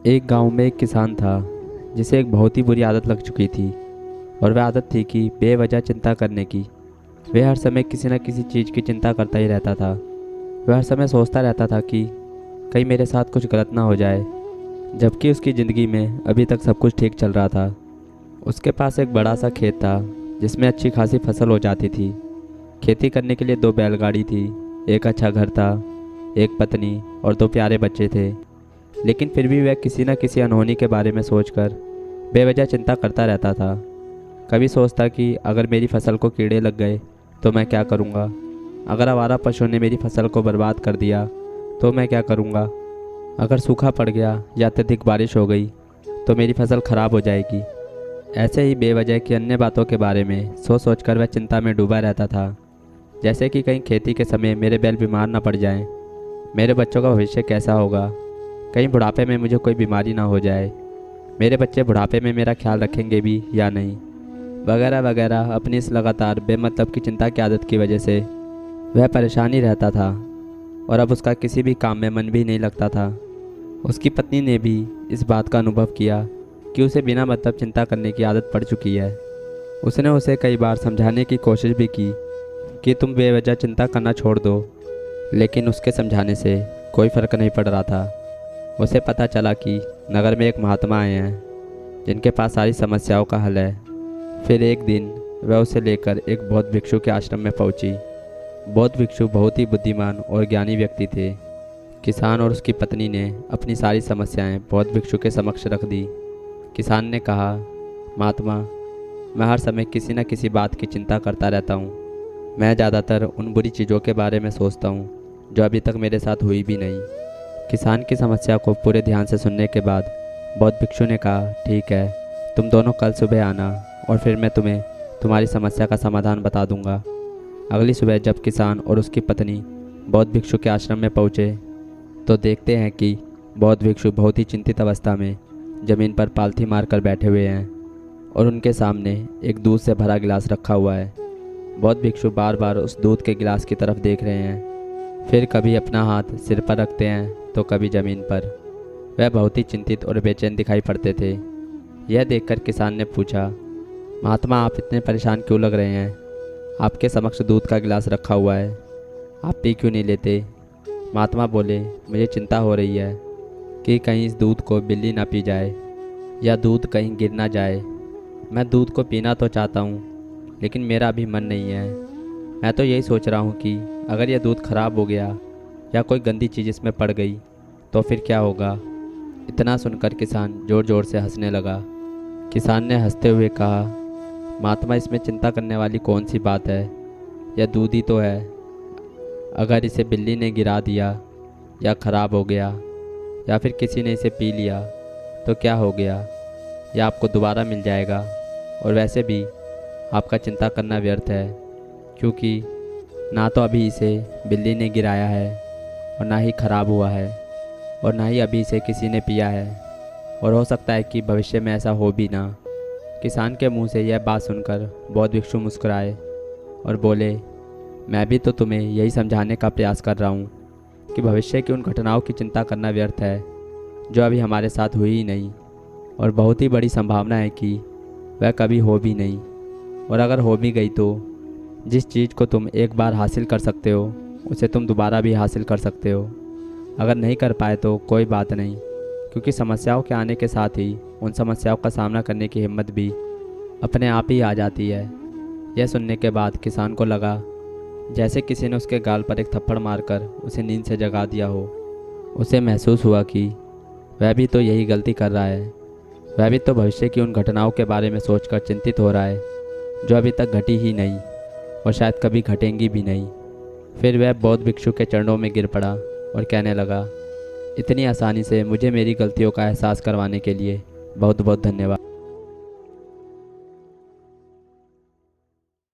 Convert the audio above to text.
एक गांव में एक किसान था जिसे एक बहुत ही बुरी आदत लग चुकी थी। और वह आदत थी कि बेवजह चिंता करने की। वह हर समय किसी न किसी चीज़ की चिंता करता ही रहता था। वह हर समय सोचता रहता था कि कहीं मेरे साथ कुछ गलत ना हो जाए, जबकि उसकी ज़िंदगी में अभी तक सब कुछ ठीक चल रहा था। उसके पास एक बड़ा सा खेत था जिसमें अच्छी खासी फसल हो जाती थी। खेती करने के लिए 2 बैलगाड़ी थी, एक अच्छा घर था, एक पत्नी और 2 प्यारे बच्चे थे। लेकिन फिर भी वह किसी न किसी अनहोनी के बारे में सोचकर बेवजह चिंता करता रहता था। कभी सोचता कि अगर मेरी फसल को कीड़े लग गए तो मैं क्या करूँगा। अगर आवारा पशु ने मेरी फसल को बर्बाद कर दिया तो मैं क्या करूँगा। अगर सूखा पड़ गया या अत्यधिक बारिश हो गई तो मेरी फसल खराब हो जाएगी। ऐसे ही बेवजह की अन्य बातों के बारे में सोच सोच कर वह चिंता में डूबा रहता था। जैसे कि कहीं खेती के समय मेरे बैल बीमार ना पड़ जाएं, मेरे बच्चों का भविष्य कैसा होगा, कहीं बुढ़ापे में मुझे कोई बीमारी ना हो जाए, मेरे बच्चे बुढ़ापे में मेरा ख्याल रखेंगे भी या नहीं, वगैरह वगैरह। अपनी इस लगातार बेमतलब की चिंता की आदत की वजह से वह परेशान ही रहता था और अब उसका किसी भी काम में मन भी नहीं लगता था। उसकी पत्नी ने भी इस बात का अनुभव किया कि उसे बिना मतलब चिंता करने की आदत पड़ चुकी है। उसने उसे कई बार समझाने की कोशिश भी की कि तुम बेवजह चिंता करना छोड़ दो, लेकिन उसके समझाने से कोई फ़र्क नहीं पड़ रहा था। उसे पता चला कि नगर में एक महात्मा आए हैं जिनके पास सारी समस्याओं का हल है। फिर एक दिन वह उसे लेकर एक बौद्ध भिक्षु के आश्रम में पहुंची। बौद्ध भिक्षु बहुत ही बुद्धिमान और ज्ञानी व्यक्ति थे। किसान और उसकी पत्नी ने अपनी सारी समस्याएं बौद्ध भिक्षु के समक्ष रख दी। किसान ने कहा, महात्मा, मैं हर समय किसी न किसी बात की चिंता करता रहता हूँ। मैं ज़्यादातर उन बुरी चीज़ों के बारे में सोचता हूँ जो अभी तक मेरे साथ हुई भी नहीं। किसान की समस्या को पूरे ध्यान से सुनने के बाद बौद्ध भिक्षु ने कहा, ठीक है, तुम दोनों कल सुबह आना और फिर मैं तुम्हें तुम्हारी समस्या का समाधान बता दूंगा। अगली सुबह जब किसान और उसकी पत्नी बौद्ध भिक्षु के आश्रम में पहुँचे तो देखते हैं कि बौद्ध भिक्षु बहुत ही चिंतित अवस्था में ज़मीन पर पालथी मारकर बैठे हुए हैं और उनके सामने एक दूध से भरा गिलास रखा हुआ है। बौद्ध भिक्षु बार बार उस दूध के गिलास की तरफ देख रहे हैं, फिर कभी अपना हाथ सिर पर रखते हैं तो कभी ज़मीन पर। वह बहुत ही चिंतित और बेचैन दिखाई पड़ते थे। यह देखकर किसान ने पूछा, महात्मा, आप इतने परेशान क्यों लग रहे हैं? आपके समक्ष दूध का गिलास रखा हुआ है, आप पी क्यों नहीं लेते? महात्मा बोले, मुझे चिंता हो रही है कि कहीं इस दूध को बिल्ली ना पी जाए या दूध कहीं गिर ना जाए। मैं दूध को पीना तो चाहता हूँ लेकिन मेरा अभी मन नहीं है। मैं तो यही सोच रहा हूँ कि अगर यह दूध खराब हो गया या कोई गंदी चीज़ इसमें पड़ गई तो फिर क्या होगा। इतना सुनकर किसान ज़ोर ज़ोर से हंसने लगा। किसान ने हंसते हुए कहा, महात्मा, इसमें चिंता करने वाली कौन सी बात है? यह दूध ही तो है। अगर इसे बिल्ली ने गिरा दिया या ख़राब हो गया या फिर किसी ने इसे पी लिया तो क्या हो गया? यह आपको दोबारा मिल जाएगा। और वैसे भी आपका चिंता करना व्यर्थ है, क्योंकि ना तो अभी इसे बिल्ली ने गिराया है और ना ही ख़राब हुआ है और ना ही अभी इसे किसी ने पिया है, और हो सकता है कि भविष्य में ऐसा हो भी ना। किसान के मुंह से यह बात सुनकर बौद्ध भिक्षु मुस्कुराए और बोले, मैं भी तो तुम्हें यही समझाने का प्रयास कर रहा हूँ कि भविष्य की उन घटनाओं की चिंता करना व्यर्थ है जो अभी हमारे साथ हुई ही नहीं, और बहुत ही बड़ी संभावना है कि वह कभी हो भी नहीं। और अगर हो भी गई तो जिस चीज़ को तुम एक बार हासिल कर सकते हो उसे तुम दोबारा भी हासिल कर सकते हो। अगर नहीं कर पाए तो कोई बात नहीं, क्योंकि समस्याओं के आने के साथ ही उन समस्याओं का सामना करने की हिम्मत भी अपने आप ही आ जाती है। यह सुनने के बाद किसान को लगा जैसे किसी ने उसके गाल पर एक थप्पड़ मारकर उसे नींद से जगा दिया हो। उसे महसूस हुआ कि वह भी तो यही गलती कर रहा है। वह भी तो भविष्य की उन घटनाओं के बारे में सोचकर चिंतित हो रहा है जो अभी तक घटी ही नहीं और शायद कभी घटेंगी भी नहीं। फिर वह बौद्ध भिक्षु के चरणों में गिर पड़ा और कहने लगा, इतनी आसानी से मुझे मेरी गलतियों का एहसास करवाने के लिए बहुत बहुत धन्यवाद।